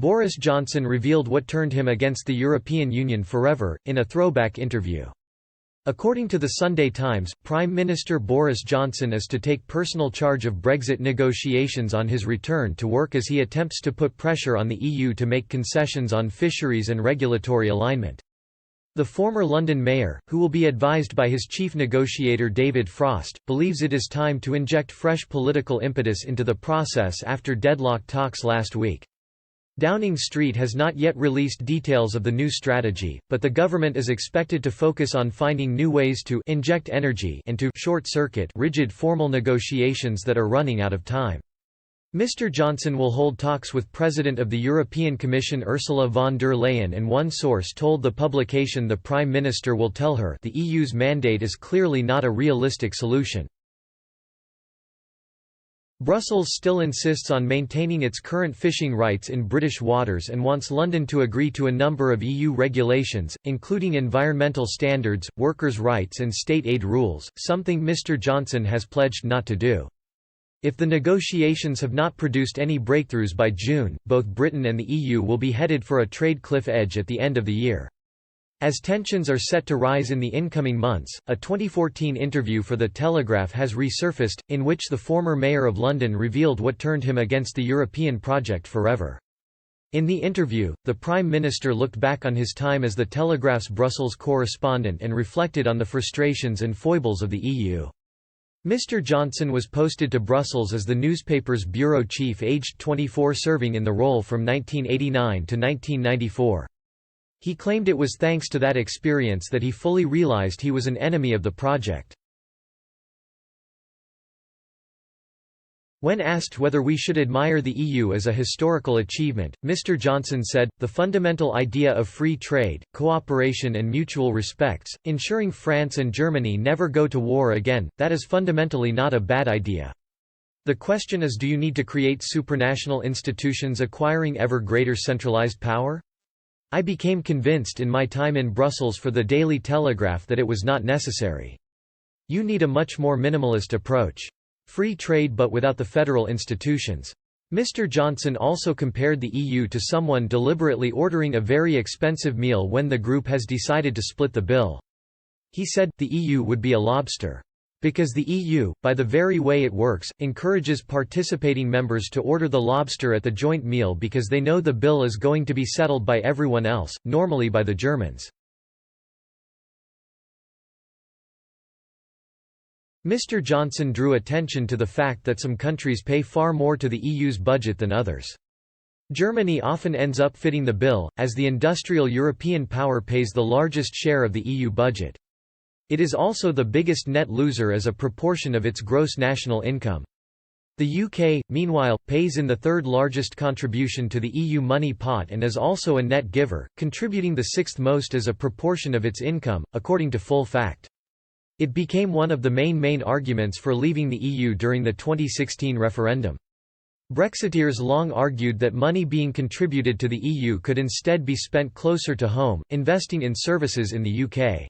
Boris Johnson revealed what turned him against the European Union forever, in a throwback interview. According to the Sunday Times, Prime Minister Boris Johnson is to take personal charge of Brexit negotiations on his return to work as he attempts to put pressure on the EU to make concessions on fisheries and regulatory alignment. The former London mayor, who will be advised by his chief negotiator David Frost, believes it is time to inject fresh political impetus into the process after deadlocked talks last week. Downing Street has not yet released details of the new strategy, but the government is expected to focus on finding new ways to inject energy and to short-circuit rigid formal negotiations that are running out of time. Mr. Johnson will hold talks with President of the European Commission Ursula von der Leyen, and one source told the publication the Prime Minister will tell her the EU's mandate is clearly not a realistic solution. Brussels still insists on maintaining its current fishing rights in British waters and wants London to agree to a number of EU regulations, including environmental standards, workers' rights and state aid rules, something Mr. Johnson has pledged not to do. If the negotiations have not produced any breakthroughs by June, both Britain and the EU will be headed for a trade cliff edge at the end of the year. As tensions are set to rise in the incoming months, a 2014 interview for The Telegraph has resurfaced, in which the former mayor of London revealed what turned him against the European project forever. In the interview, the Prime Minister looked back on his time as The Telegraph's Brussels correspondent and reflected on the frustrations and foibles of the EU. Mr. Johnson was posted to Brussels as the newspaper's bureau chief aged 24, serving in the role from 1989 to 1994. He claimed it was thanks to that experience that he fully realized he was an enemy of the project. When asked whether we should admire the EU as a historical achievement, Mr. Johnson said, "The fundamental idea of free trade, cooperation and mutual respects, ensuring France and Germany never go to war again, that is fundamentally not a bad idea. The question is, do you need to create supranational institutions acquiring ever greater centralized power? I became convinced in my time in Brussels for the Daily Telegraph that it was not necessary. You need a much more minimalist approach. Free trade but without the federal institutions." Mr. Johnson also compared the EU to someone deliberately ordering a very expensive meal when the group has decided to split the bill. He said, the EU would be a lobster. Because the EU, by the very way it works, encourages participating members to order the lobster at the joint meal because they know the bill is going to be settled by everyone else, normally by the Germans. Mr. Johnson drew attention to the fact that some countries pay far more to the EU's budget than others. Germany often ends up fitting the bill, as the industrial European power pays the largest share of the EU budget. It is also the biggest net loser as a proportion of its gross national income. The UK, meanwhile, pays in the third largest contribution to the EU money pot and is also a net giver, contributing the sixth most as a proportion of its income, according to Full Fact. It became one of the main arguments for leaving the EU during the 2016 referendum. Brexiteers long argued that money being contributed to the EU could instead be spent closer to home, investing in services in the UK.